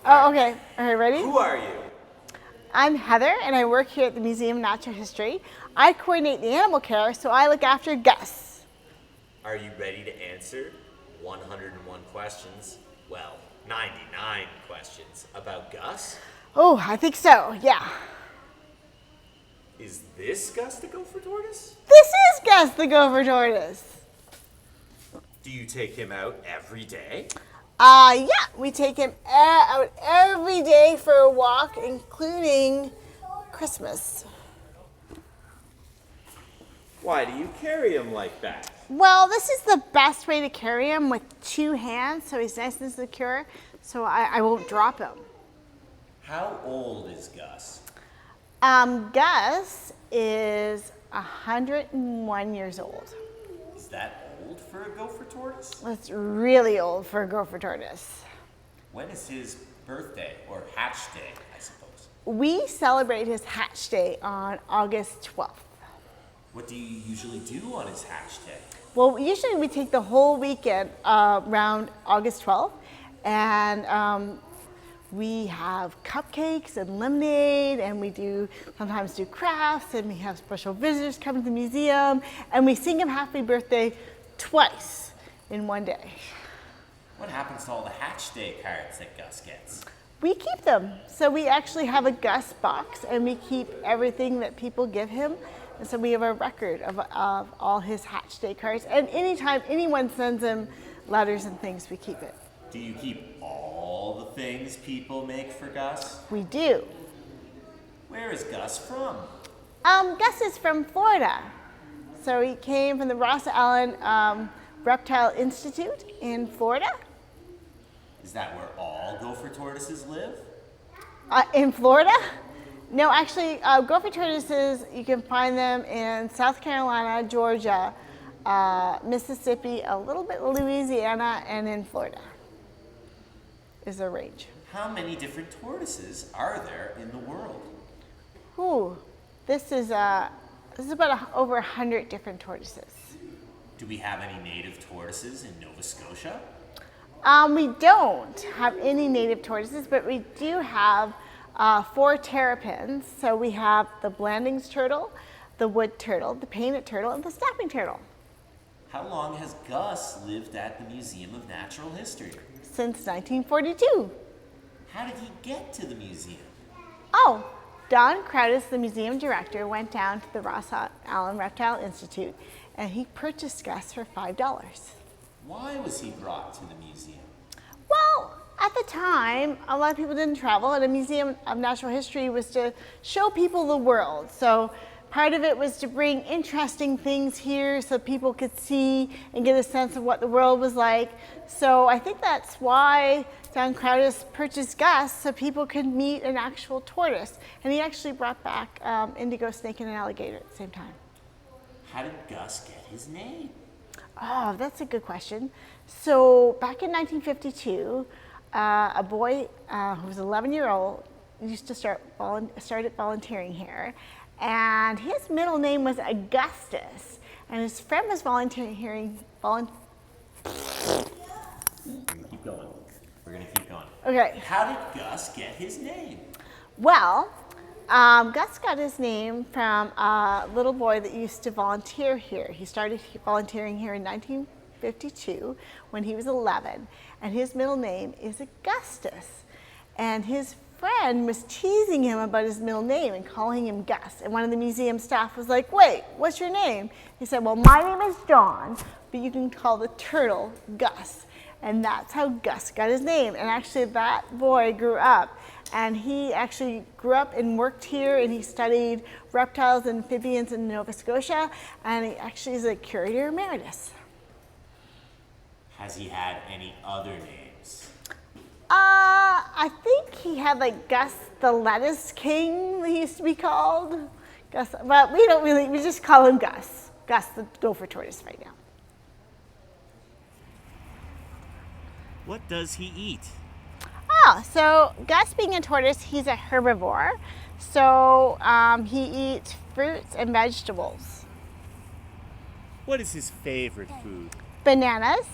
Oh, okay. All right, ready? Who are you? I'm Heather, and I work here at the Museum of Natural History. I coordinate the animal care, so I look after Gus. Are you ready to answer 101 questions? Well, 99 questions about Gus? Oh, I think so, yeah. Is this Gus the Gopher Tortoise? This is Gus the Gopher Tortoise. Do you take him out every day? Yeah, we take him out every day for a walk, including Christmas. Why do you carry him like that? Well, this is the best way to carry him, with 2 hands, so he's nice and secure, so I won't drop him. How old is Gus? Gus is 101 years old. Is that old for a gopher tortoise? That's really old for a gopher tortoise. When is his birthday or hatch day, I suppose? We celebrate his hatch day on August 12th. What do you usually do on his hatch day? Well, usually we take the whole weekend around August 12th, and we have cupcakes and lemonade, and we sometimes do crafts, and we have special visitors come to the museum, and we sing him happy birthday twice in one day. What happens to all the hatch day cards that Gus gets? We keep them. So we actually have a Gus box, and we keep everything that people give him. And so we have a record of all his hatch day cards. And anytime anyone sends him letters and things, we keep it. Do you keep all the things people make for Gus? We do. Where is Gus from? Gus is from Florida. So he came from the Ross Allen Reptile Institute in Florida. Is that where all gopher tortoises live? In Florida? No, actually, gopher tortoises, you can find them in South Carolina, Georgia, Mississippi, a little bit Louisiana, and in Florida is their range. How many different tortoises are there in the world? Ooh, this is about over 100 different tortoises. Do we have any native tortoises in Nova Scotia? We don't have any native tortoises, but we do have 4 terrapins. So we have the Blandings turtle, the wood turtle, the painted turtle, and the snapping turtle. How long has Gus lived at the Museum of Natural History? Since 1942. How did he get to the museum? Oh, Don Crowdis, the museum director, went down to the Ross Allen Reptile Institute, and he purchased Gus for $5. Why was he brought to the museum? Well, at the time, a lot of people didn't travel, and a museum of natural history was to show people the world. So part of it was to bring interesting things here so people could see and get a sense of what the world was like. So I think that's why Don Crowdis purchased Gus, so people could meet an actual tortoise. And he actually brought back indigo snake and an alligator at the same time. How did Gus get his name? Oh, that's a good question. So back in 1952, a boy who was 11-year-old used to started volunteering here, and his middle name was Augustus, and his friend was volunteering. Keep going. We're gonna keep going. Okay. How did Gus get his name? Well, Gus got his name from a little boy that used to volunteer here. He started volunteering here in 1952 when he was 11, and his middle name is Augustus. And his friend was teasing him about his middle name and calling him Gus. And one of the museum staff was like, "Wait, what's your name?" He said, "Well, my name is Don, but you can call the turtle Gus." And that's how Gus got his name. And actually that boy grew up, and he actually grew up and worked here, and he studied reptiles and amphibians in Nova Scotia, and he actually is a curator emeritus. Has he had any other names? I think he had like Gus the Lettuce King, he used to be called. Gus, but we just call him Gus. Gus the Gopher Tortoise right now. What does he eat? Oh, so Gus being a tortoise, he's a herbivore. So he eats fruits and vegetables. What is his favorite food? Bananas.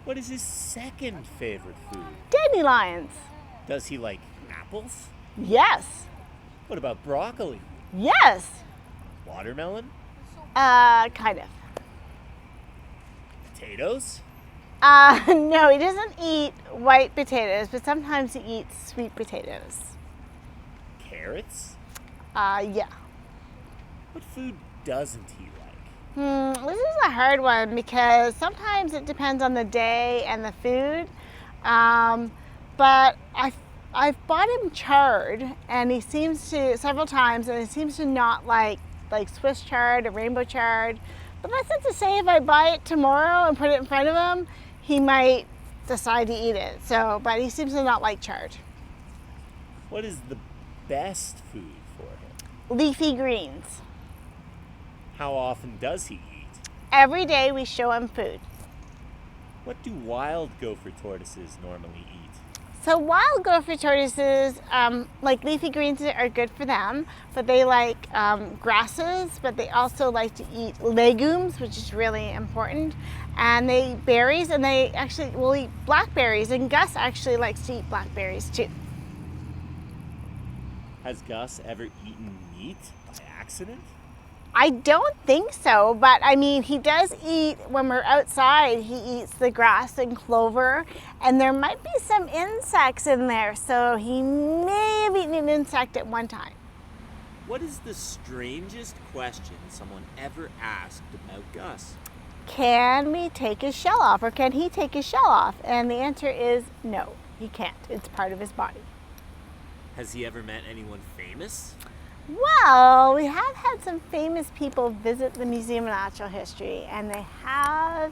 What is his second favorite food? Dandelions. Does he like apples? Yes. What about broccoli? Yes. Watermelon? Kind of. Potatoes? No, he doesn't eat white potatoes, but sometimes he eats sweet potatoes. Carrots? Yeah. What food doesn't he like? This is a hard one because sometimes it depends on the day and the food. But I've bought him chard, and he seems to several times, and he seems to not like Swiss chard or rainbow chard. But that's not to say if I buy it tomorrow and put it in front of him, he might decide to eat it. So, but he seems to not like chard. What is the best food for him? Leafy greens. How often does he eat? Every day we show him food. What do wild gopher tortoises normally eat? So wild gopher tortoises, like leafy greens are good for them, but they like grasses, but they also like to eat legumes, which is really important. And they eat berries, and they actually will eat blackberries, and Gus actually likes to eat blackberries too. Has Gus ever eaten meat by accident? I don't think so, but I mean, he does eat, when we're outside, he eats the grass and clover, and there might be some insects in there, so he may have eaten an insect at one time. What is the strangest question someone ever asked about Gus? Can we take his shell off, or can he take his shell off? And the answer is no, he can't. It's part of his body. Has he ever met anyone famous? Well, we have had some famous people visit the Museum of Natural History, and they have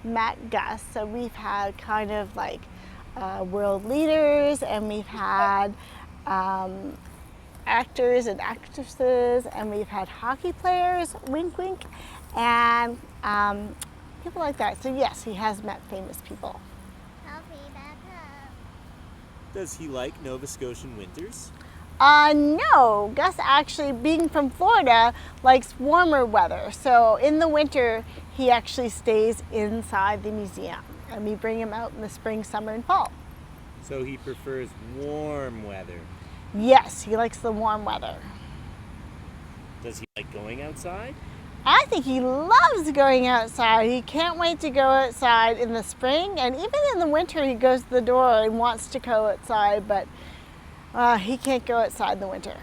met Gus. So we've had kind of like world leaders, and we've had actors and actresses, and we've had hockey players, wink wink, and people like that. So yes, he has met famous people. Does he like Nova Scotian winters? No, Gus actually, being from Florida, likes warmer weather. So in the winter, he actually stays inside the museum, and we bring him out in the spring, summer, and fall. So he prefers warm weather. Yes, he likes the warm weather. Does he like going outside? I think he loves going outside. He can't wait to go outside in the spring, and even in the winter, he goes to the door and wants to go outside, but he can't go outside in the winter.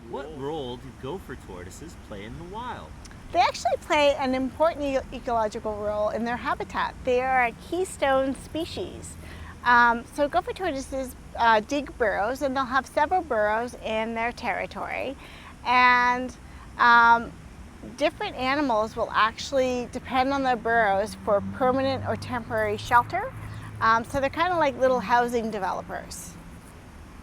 What role do gopher tortoises play in the wild? They actually play an important ecological role in their habitat. They are a keystone species. So gopher tortoises dig burrows, and they'll have several burrows in their territory. And different animals will actually depend on their burrows for permanent or temporary shelter. So they're kind of like little housing developers.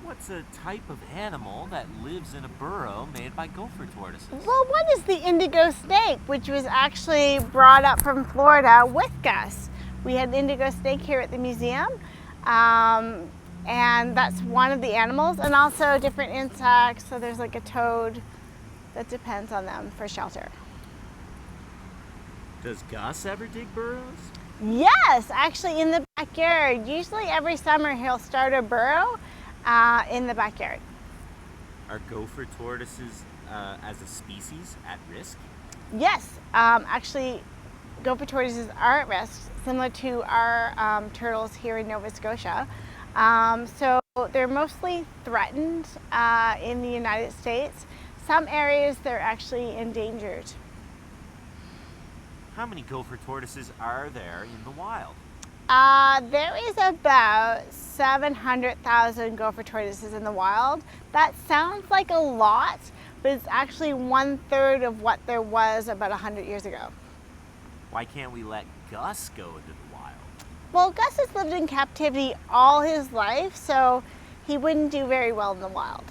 What's a type of animal that lives in a burrow made by gopher tortoises? Well, one is the indigo snake, which was actually brought up from Florida with Gus. We had an indigo snake here at the museum, and that's one of the animals, and also different insects. So there's like a toad that depends on them for shelter. Does Gus ever dig burrows? Yes, actually in the backyard. Usually every summer he'll start a burrow in the backyard. Are gopher tortoises as a species at risk? Yes, actually gopher tortoises are at risk, similar to our turtles here in Nova Scotia. So they're mostly threatened in the United States. Some areas they're actually endangered. How many gopher tortoises are there in the wild? There is about 700,000 gopher tortoises in the wild. That sounds like a lot, but it's actually 1/3 of what there was about 100 years ago. Why can't we let Gus go into the wild? Well, Gus has lived in captivity all his life, so he wouldn't do very well in the wild.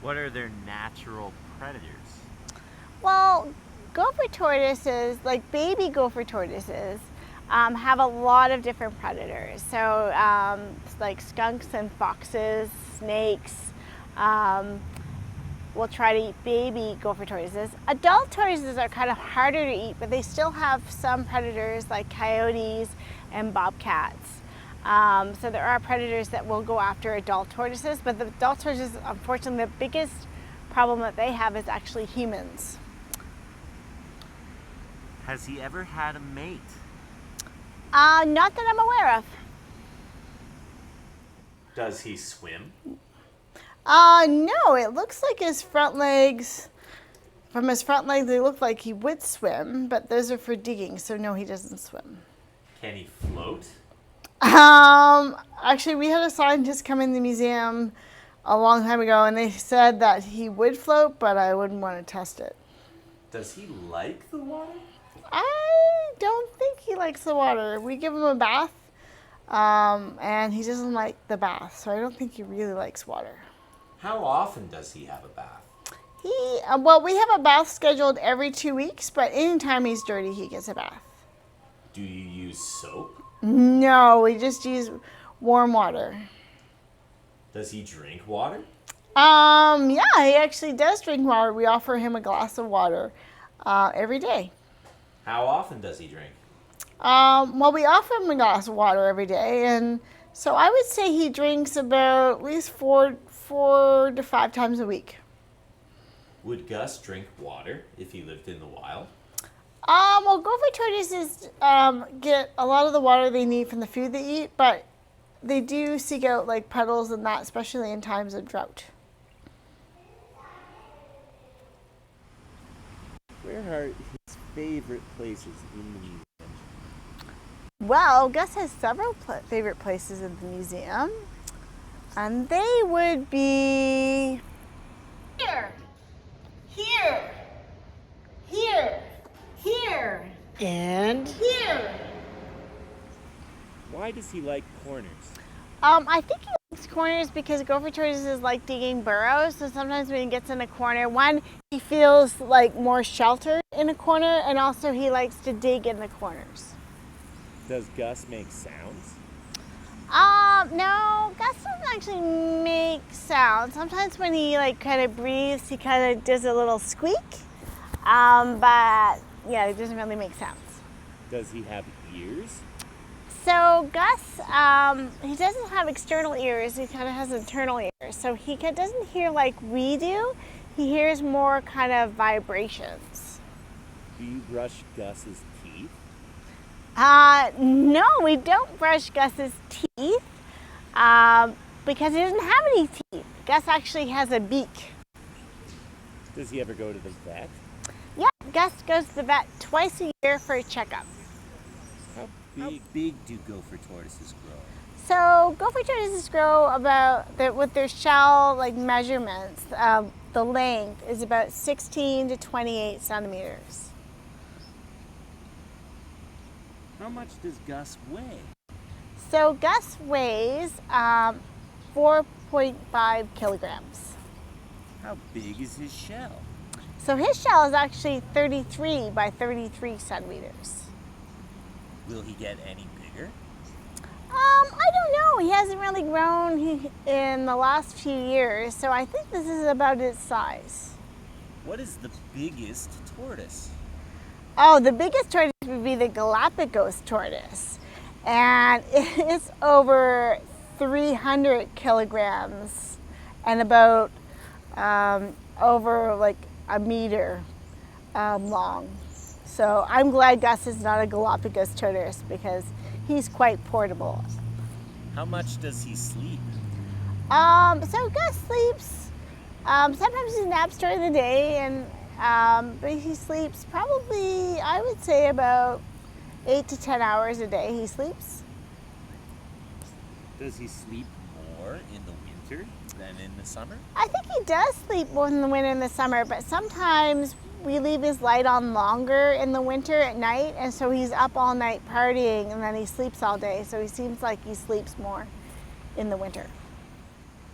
What are their natural predators? Well, gopher tortoises, like baby gopher tortoises, have a lot of different predators. So like skunks and foxes, snakes, will try to eat baby gopher tortoises. Adult tortoises are kind of harder to eat, but they still have some predators like coyotes and bobcats. So there are predators that will go after adult tortoises, but the adult tortoises, unfortunately, the biggest problem that they have is actually humans. Has he ever had a mate? Not that I'm aware of. Does he swim? No, it looks like his front legs, from his front legs, they look like he would swim, but those are for digging, so no, he doesn't swim. Can he float? Actually, we had a scientist come in the museum a long time ago, and they said that he would float, but I wouldn't want to test it. Does he like the water? I don't think he likes the water. We give him a bath, and he doesn't like the bath, so I don't think he really likes water. How often does he have a bath? Well, we have a bath scheduled every 2 weeks, but anytime he's dirty, he gets a bath. Do you use soap? No, we just use warm water. Does he drink water? Yeah, he actually does drink water. We offer him a glass of water every day. How often does he drink? Well, we offer him a glass of water every day, and so I would say he drinks about at least four to 5 times a week. Would Gus drink water if he lived in the wild? Well, gopher tortoises get a lot of the water they need from the food they eat, but they do seek out like puddles and that, especially in times of drought. Where are his favorite places in the museum? Well, Gus has several favorite places in the museum, and they would be here, here, here, here, and here. Why does he like corners? I think he likes corners because gopher tortoises like digging burrows, so sometimes when he gets in a corner, one, he feels like more sheltered in a corner, and also he likes to dig in the corners. Does Gus make sounds? No, Gus doesn't actually make sounds. Sometimes when he like kind of breathes, he kind of does a little squeak, but yeah, he doesn't really make sounds. Does he have ears? So Gus, he doesn't have external ears, he kind of has internal ears. So he doesn't hear like we do, he hears more kind of vibrations. Do you brush Gus's teeth? No, we don't brush Gus's teeth because he doesn't have any teeth. Gus actually has a beak. Does he ever go to the vet? Yeah, Gus goes to the vet twice a year for a checkup. How big do gopher tortoises grow? So gopher tortoises grow about, with their shell like measurements, the length is about 16 to 28 centimeters. How much does Gus weigh? So Gus weighs 4.5 kilograms. How big is his shell? So his shell is actually 33 by 33 centimeters. Will he get any bigger? I don't know. He hasn't really grown in the last few years, so I think this is about its size. What is the biggest tortoise? Oh, the biggest tortoise would be the Galapagos tortoise, and it's over 300 kilograms and about over like a meter long. So I'm glad Gus is not a Galapagos tortoise because he's quite portable. How much does he sleep? So Gus sleeps. Sometimes he naps during the day, and but he sleeps probably, I would say, about 8 to 10 hours a day. He sleeps. Does he sleep more in the winter than in the summer? I think he does sleep more in the winter and the summer, but sometimes we leave his light on longer in the winter at night, and so he's up all night partying, and then he sleeps all day. So he seems like he sleeps more in the winter.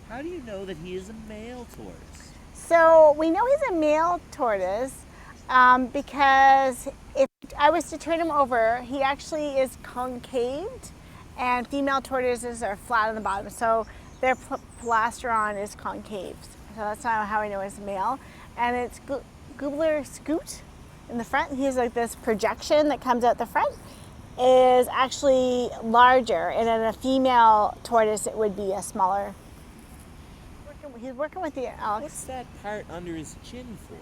How do you know that he is a male tortoise? So we know he's a male tortoise because if I was to turn him over, he actually is concaved, and female tortoises are flat on the bottom. So their plastron is concave. So that's how I know he's a male. And it's gobbler scoot in the front. He has like this projection that comes out the front. is actually larger, and in a female tortoise, it would be a smaller. He's working with you, Alex. What's that part under his chin for?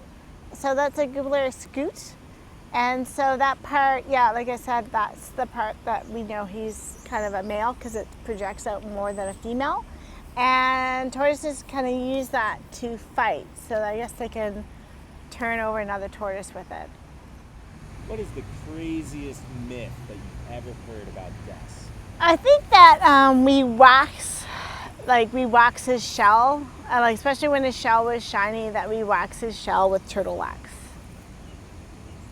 So that's a gular scoot. And so that part, yeah, like I said, that's the part that we know he's kind of a male because it projects out more than a female. And tortoises kind of use that to fight. So I guess they can turn over another tortoise with it. What is the craziest myth that you've ever heard about Gus? I think that we wax his shell, like especially when his shell was shiny, that we wax his shell with turtle wax.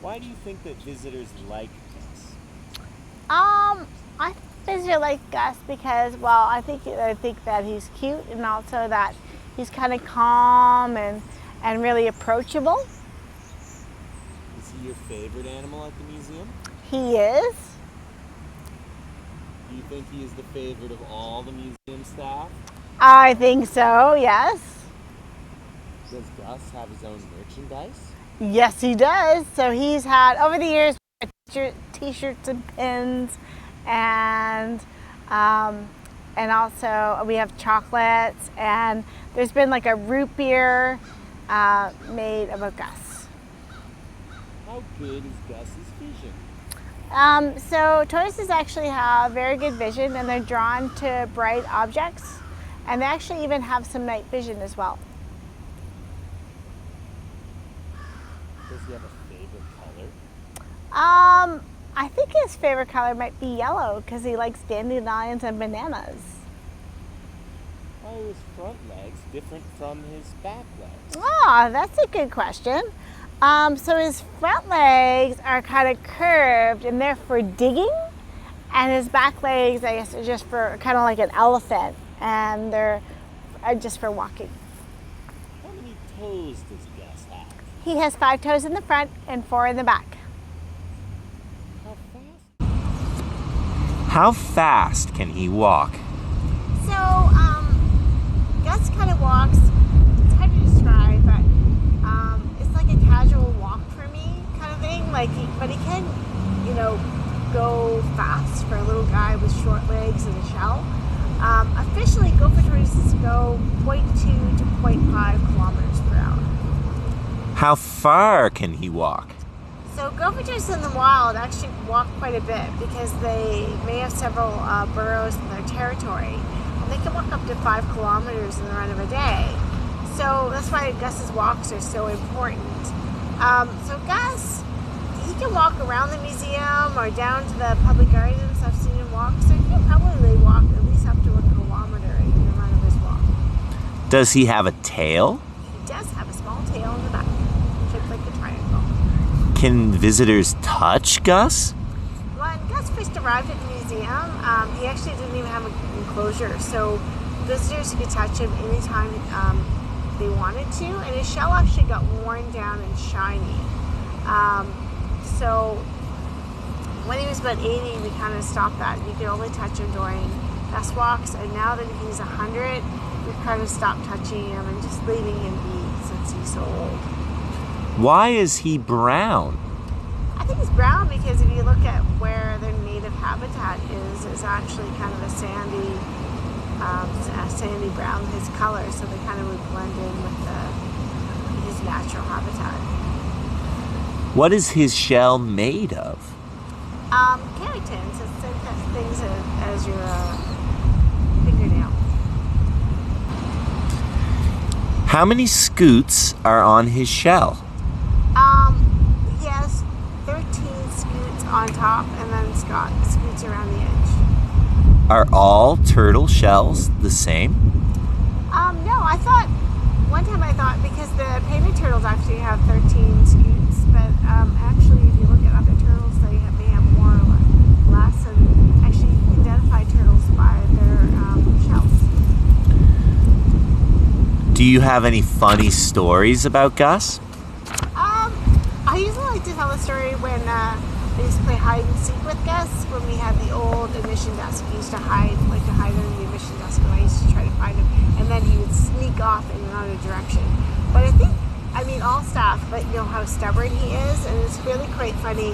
Why do you think that visitors like Gus? I think visitors like Gus because, well, I think that he's cute, and also that he's kind of calm and really approachable. Is he your favorite animal at the museum? He is. Do you think he is the favorite of all the museum staff? I think so, yes. Does Gus have his own merchandise? Yes, he does. So he's had, over the years, t-shirts and pins, and also we have chocolates, and there's been like a root beer made about Gus. How good is Gus's vision? So tortoises actually have very good vision, and they're drawn to bright objects, and they actually even have some night vision as well. Does he have a favorite color? I think his favorite color might be yellow because he likes dandelions and bananas. How are his front legs different from his back legs? Oh, that's a good question. So his front legs are kind of curved, and they're for digging, and his back legs, I guess, are just for kind of like an elephant, and they're just for walking. How many toes does Gus have? He has 5 toes in the front and 4 in the back. How fast? How fast can he walk? So Gus kind of walks. It's hard to describe, but it's like a casual walk for me, kind of thing. But he can, go fast for a little guy with short legs and a shell. Officially, gopher tortoises go 0.2 to 0.5 kilometers per hour. How far can he walk? So gopher tortoises in the wild actually walk quite a bit because they may have several burrows in their territory, and they can walk up to 5 kilometers in the run of a day. So that's why Gus's walks are so important. So Gus, he can walk around the museum or down to the public gardens. I've seen him walk, so he can probably walk at least up to 1 kilometer in the run of his walk. Does he have a tail? He does have a small tail in the back, shaped like a triangle. Can visitors touch Gus? When Gus first arrived at the museum, he actually didn't even have an enclosure, so visitors could touch him anytime they wanted to, and his shell actually got worn down and shiny. So when he was about 80, we kind of stopped that. You could only touch him during Gus walks, and now that he's 100, we've kind of stopped touching him and just leaving him be since he's so old. Why is he brown? I think it's brown because if you look at where their native habitat is actually kind of a sandy brown, his color, so they kind of would blend in with his natural habitat. What is his shell made of? Keratin, so it's the same things as your fingernail. How many scoots are on his shell? He has 13 scoots on top, and then scoots around the edge. Are all turtle shells the same? No, one time I thought because the painted turtles actually have 13 scoots, but actually if you look at other turtles, they may have more or less, and actually you can identify turtles by their shells. Do you have any funny stories about Gus? I usually like to tell a story when I used to play hide and seek with Gus when we had the old admission desk. He used to hide under the admission desk, and I used to try to find him, and then he would sneak off in another direction. But all staff, but you know how stubborn he is, and it's really quite funny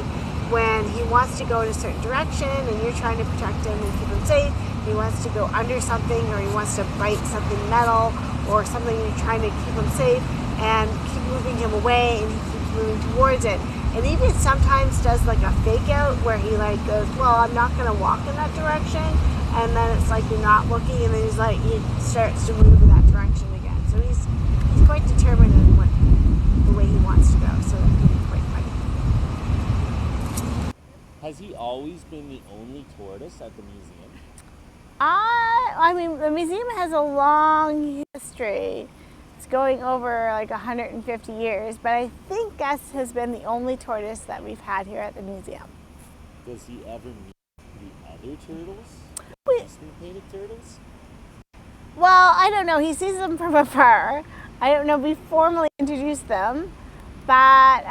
when he wants to go in a certain direction and you're trying to protect him and keep him safe, he wants to go under something or he wants to bite something metal or something, you're trying to keep him safe and keep moving him away, and he keeps moving towards it. And even sometimes does like a fake out where he like goes, well, I'm not going to walk in that direction, and then it's like you're not looking, and then he's like, he starts to move in that direction again. So he's quite determined in what the way he wants to go, so that can be quite funny. Has he always been the only tortoise at the museum? I mean, the museum has a long history. It's going over like 150 years, but I think Gus has been the only tortoise that we've had here at the museum. Does he ever meet the other turtles? We- Custom painted turtles? Well, I don't know. He sees them from afar. I don't know if we formally introduced them, but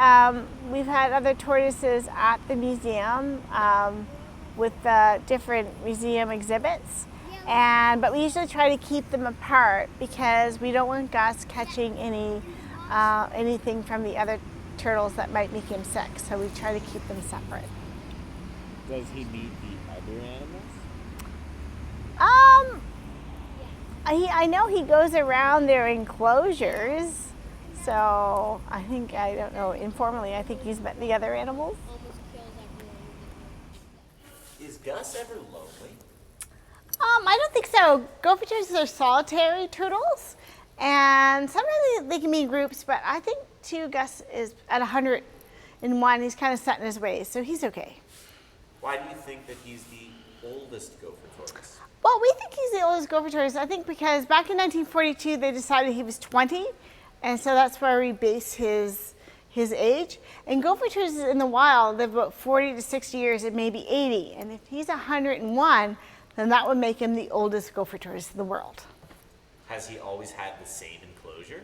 we've had other tortoises at the museum with different museum exhibits. But we usually try to keep them apart because we don't want Gus catching anything from the other turtles that might make him sick. So we try to keep them separate. Does he meet the other animals? I know he goes around their enclosures. So I don't know, informally, I think he's met the other animals. Is Gus ever lonely? I don't think so. Gopher tortoises are solitary turtles, and sometimes they can be in groups, but I think too Gus is at 101. He's kind of set in his ways, so he's okay. Why do you think that he's the oldest gopher tortoise? Well, we think he's the oldest gopher tortoise, I think, because back in 1942 they decided he was 20, and so that's where we base his age. And gopher tortoises in the wild live about 40 to 60 years and maybe 80, and if he's 101, then that would make him the oldest gopher tortoise in the world. Has he always had the same enclosure?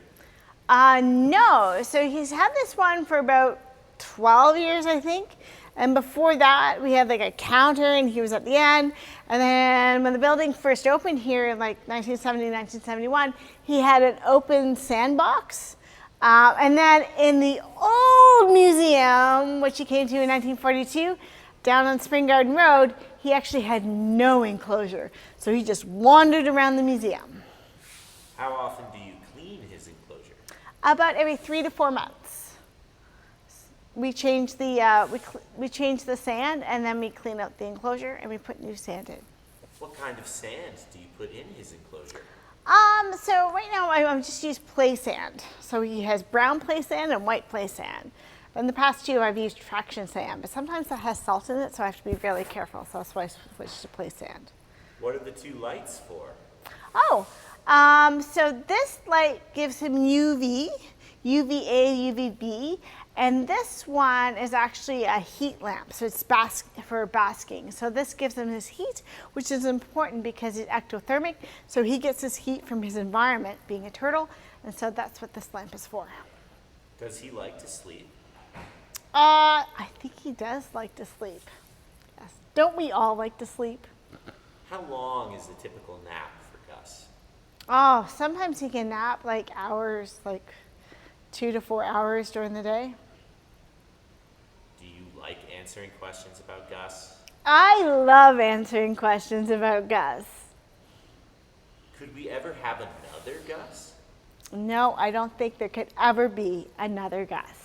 No, so he's had this one for about 12 years, I think. And before that, we had like a counter and he was at the end. And then when the building first opened here in like 1970, 1971, he had an open sandbox. And then in the old museum, which he came to in 1942, down on Spring Garden Road, he actually had no enclosure. So he just wandered around the museum. How often do you clean his enclosure? About every 3 to 4 months. We change the we change the sand, and then we clean out the enclosure and we put new sand in. What kind of sand do you put in his enclosure? So right now I'm just used play sand. So he has brown play sand and white play sand. In the past 2, I've used traction sand, but sometimes that has salt in it, so I have to be really careful. So that's why I switched to play sand. What are the 2 lights for? So this light gives him UV, UVA, UVB, and this one is actually a heat lamp, so it's for basking. So this gives him his heat, which is important because he's ectothermic, so he gets his heat from his environment, being a turtle, and so that's what this lamp is for. Does he like to sleep? I think he does like to sleep. Yes. Don't we all like to sleep? How long is the typical nap for Gus? Oh, sometimes he can nap like hours, like 2 to 4 hours during the day. Do you like answering questions about Gus? I love answering questions about Gus. Could we ever have another Gus? No, I don't think there could ever be another Gus.